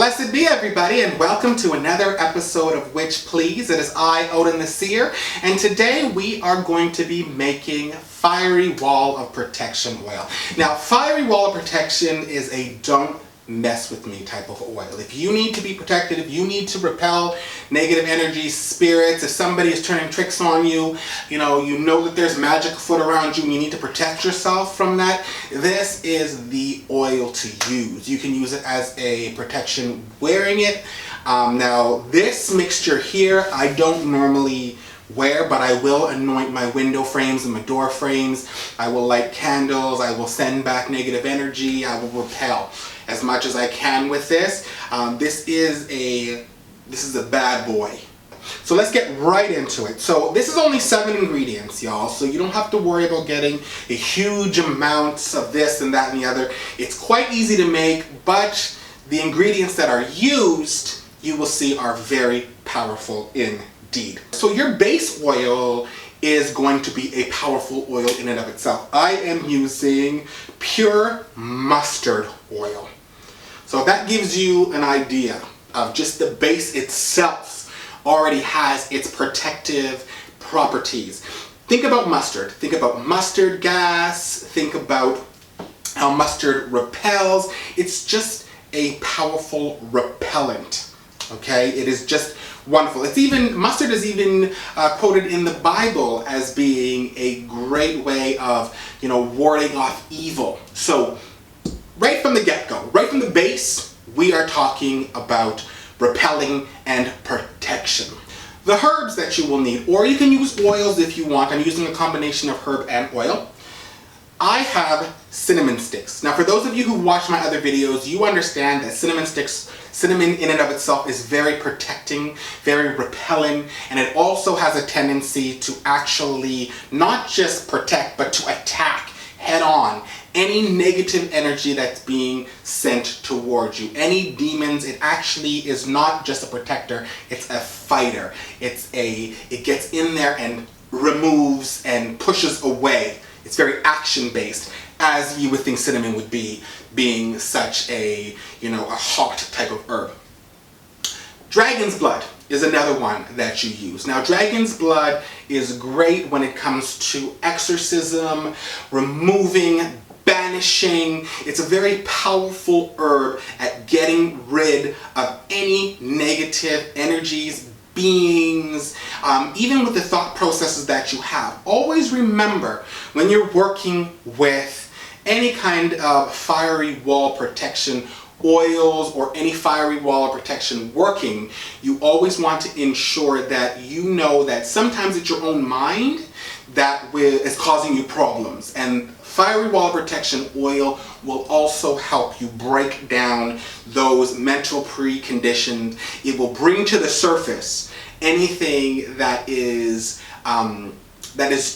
Blessed be everybody, and welcome to another episode of Witch Please. It is I, Odin the Seer, and today we are going to be making Fiery Wall of Protection oil. Now, Fiery Wall of Protection is a don't mess with me type of oil. If you need to be protected, if you need to repel negative energy, spirits, if somebody is turning tricks on you, you know that there's magic afoot around you and you need to protect yourself from that, this is the oil to use. You can use it as a protection wearing it. Now this mixture here I don't normally wear, but I will anoint my window frames and my door frames. I will light candles. I will send back negative energy. I will repel as much as I can with this. This is a bad boy. So let's get right into it. So this is only 7 ingredients, y'all, so you don't have to worry about getting a huge amounts of this and that and the other. It's quite easy to make, but the ingredients that are used, you will see, are very powerful indeed. So your base oil is going to be a powerful oil in and of itself. I am using pure mustard oil. So that gives you an idea of just the base itself already has its protective properties. Think about mustard. Think about mustard gas. Think about how mustard repels. It's just a powerful repellent. Okay, it is just wonderful. Mustard is even quoted in the Bible as being a great way of, warding off evil. So right from the get-go, right from the base, we are talking about repelling and protection. The herbs that you will need, or you can use oils if you want. I'm using a combination of herb and oil. I have cinnamon sticks. Now for those of you who watch my other videos, you understand that cinnamon in and of itself is very protecting, very repelling, and it also has a tendency to actually not just protect, but to attack head on any negative energy that's being sent towards you. Any demons. It actually is not just a protector, it's a fighter. It gets in there and removes and pushes away. It's very action-based, as you would think cinnamon would be, being such a hot type of herb. Dragon's blood is another one that you use. Now, dragon's blood is great when it comes to exorcism, removing, banishing. It's a very powerful herb at getting rid of any negative energies, beings, even with the thought processes that you have. Always remember, when you're working with any kind of fiery wall protection oils or any fiery wall of protection working, you always want to ensure that you know that sometimes it's your own mind that is causing you problems, and fiery wall of protection oil will also help you break down those mental preconditions. It will bring to the surface anything that is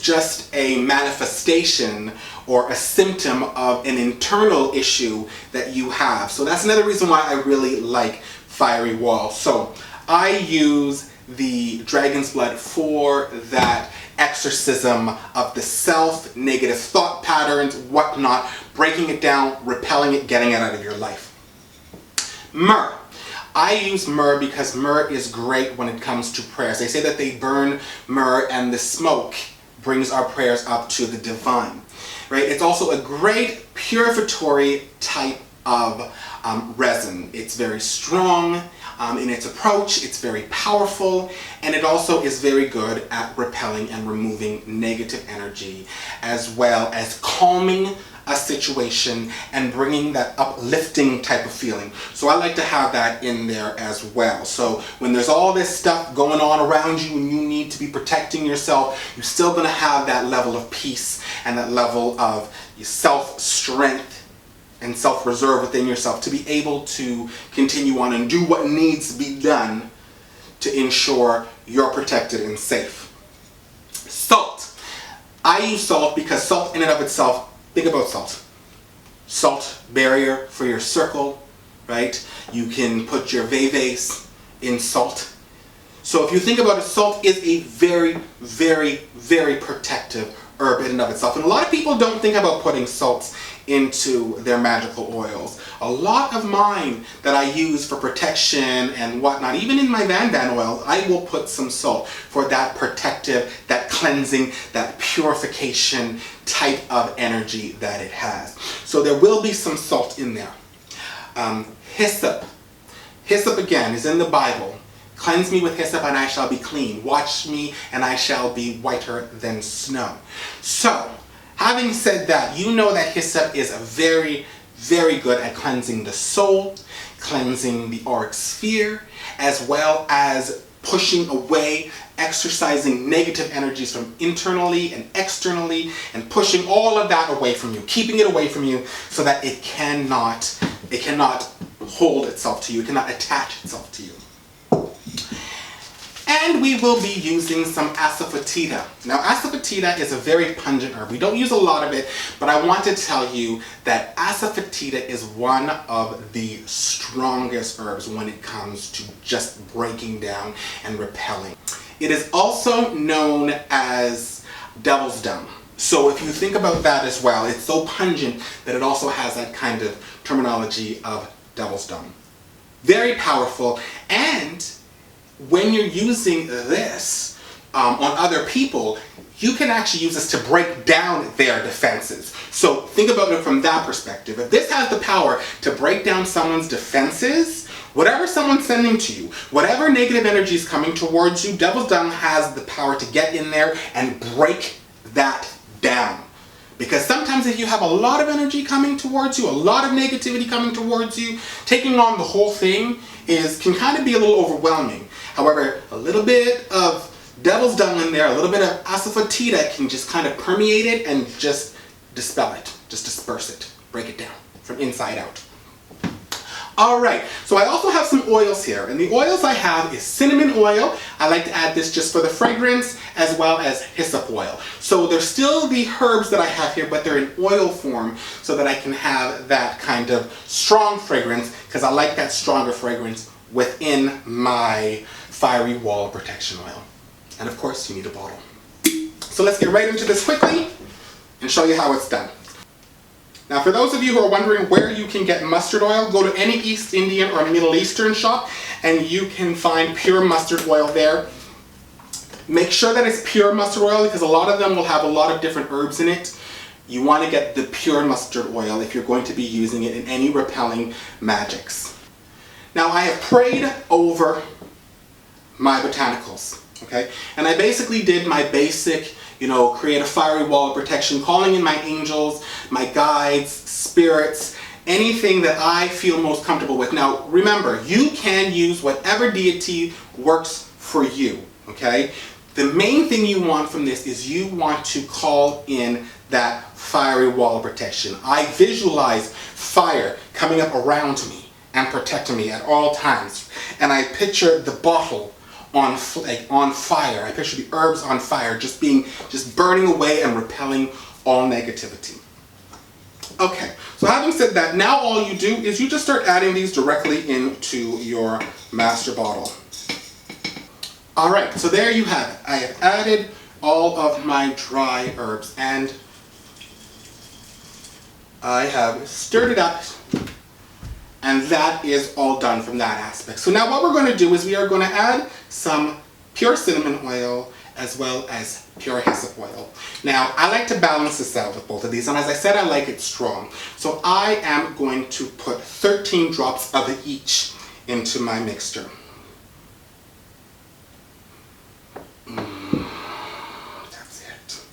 just a manifestation or a symptom of an internal issue that you have. So that's another reason why I really like fiery wall. So I use the dragon's blood for that exorcism of the self, negative thought patterns, whatnot, breaking it down, repelling it, getting it out of your life. Myrrh. I use myrrh because myrrh is great when it comes to prayers. They say that they burn myrrh and the smoke brings our prayers up to the divine. Right? It's also a great purificatory type of resin. It's very strong in its approach, it's very powerful, and it also is very good at repelling and removing negative energy, as well as calming a situation and bringing that uplifting type of feeling. So I like to have that in there as well. So when there's all this stuff going on around you and you need to be protecting yourself, you're still going to have that level of peace and that level of self-strength and self-reserve within yourself to be able to continue on and do what needs to be done to ensure you're protected and safe. Salt. I use salt because salt in and of itself, think about salt. Salt barrier for your circle, right? You can put your vase in salt. So if you think about it, salt is a very, very, very protective herb in and of itself. And a lot of people don't think about putting salts into their magical oils. A lot of mine that I use for protection and whatnot, even in my Van oil, I will put some salt for that protective, that cleansing, that purification type of energy that it has. So there will be some salt in there. Hyssop. Hyssop again is in the Bible. Cleanse me with hyssop and I shall be clean. Wash me and I shall be whiter than snow. So, having said that, you know that hyssop is very, very good at cleansing the soul, cleansing the auric sphere, as well as pushing away, exercising negative energies from internally and externally, and pushing all of that away from you, keeping it away from you so that it cannot hold itself to you, it cannot attach itself to you. And we will be using some asafoetida. Now, asafoetida is a very pungent herb. We don't use a lot of it, but I want to tell you that asafoetida is one of the strongest herbs when it comes to just breaking down and repelling. It is also known as devil's dung. So if you think about that as well, it's so pungent that it also has that kind of terminology of devil's dung. Very powerful, and when you're using this on other people, you can actually use this to break down their defenses. So think about it from that perspective. If this has the power to break down someone's defenses, whatever someone's sending to you, whatever negative energy is coming towards you, devil's dung has the power to get in there and break that down. Because sometimes if you have a lot of energy coming towards you, a lot of negativity coming towards you, taking on the whole thing can kind of be a little overwhelming. However, a little bit of devil's dung in there, a little bit of asafoetida can just kind of permeate it and just dispel it, just disperse it, break it down from inside out. Alright, so I also have some oils here, and the oils I have is cinnamon oil. I like to add this just for the fragrance, as well as hyssop oil. So they're still the herbs that I have here, but they're in oil form so that I can have that kind of strong fragrance, because I like that stronger fragrance within my fiery wall protection oil. And of course, you need a bottle. So let's get right into this quickly and show you how it's done. Now, for those of you who are wondering where you can get mustard oil, go to any East Indian or Middle Eastern shop and you can find pure mustard oil there. Make sure that it's pure mustard oil because a lot of them will have a lot of different herbs in it. You want to get the pure mustard oil if you're going to be using it in any repelling magics. Now, I have prayed over my botanicals, okay? And I basically did my basic, create a fiery wall of protection, calling in my angels, my guides, spirits, anything that I feel most comfortable with. Now, remember, you can use whatever deity works for you, okay? The main thing you want from this is you want to call in that fiery wall of protection. I visualize fire coming up around me and protecting me at all times. And I picture the bottle on fire. I picture the herbs on fire, just burning away and repelling all negativity. Okay, so having said that, now all you do is you just start adding these directly into your master bottle. Alright, so there you have it. I have added all of my dry herbs and I have stirred it up, and that is all done from that aspect. So now what we're going to do is we are going to add some pure cinnamon oil as well as pure hyssop oil. Now, I like to balance this out with both of these, and as I said, I like it strong. So I am going to put 13 drops of each into my mixture. That's it.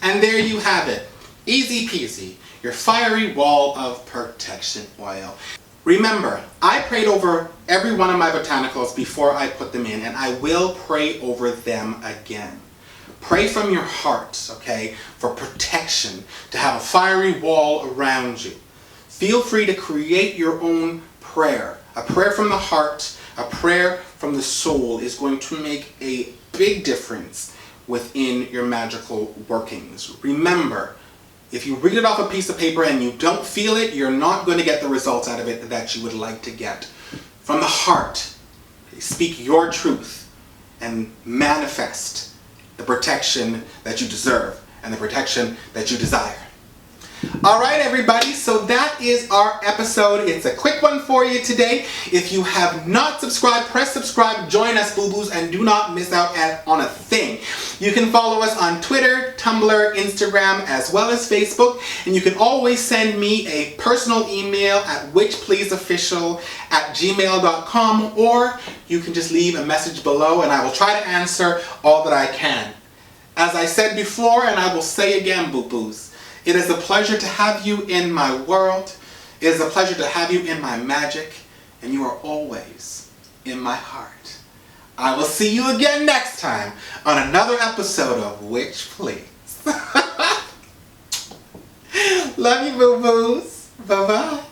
And there you have it. Easy peasy. Your fiery wall of protection oil. Remember, I prayed over every one of my botanicals before I put them in, and I will pray over them again. Pray from your heart, okay, for protection, to have a fiery wall around you. Feel free to create your own prayer. A prayer from the heart, a prayer from the soul is going to make a big difference within your magical workings. Remember, if you read it off a piece of paper and you don't feel it, you're not going to get the results out of it that you would like to get. From the heart, speak your truth and manifest the protection that you deserve and the protection that you desire. All right, everybody, so that is our episode. It's a quick one for you today. If you have not subscribed, press subscribe, join us, boo-boos, and do not miss out on a thing. You can follow us on Twitter, Tumblr, Instagram, as well as Facebook, and you can always send me a personal email at whichpleaseofficial@gmail.com, or you can just leave a message below, and I will try to answer all that I can. As I said before, and I will say again, boo-boos, it is a pleasure to have you in my world. It is a pleasure to have you in my magic. And you are always in my heart. I will see you again next time on another episode of Witch Please. Love you, boo-boos. Bye-bye.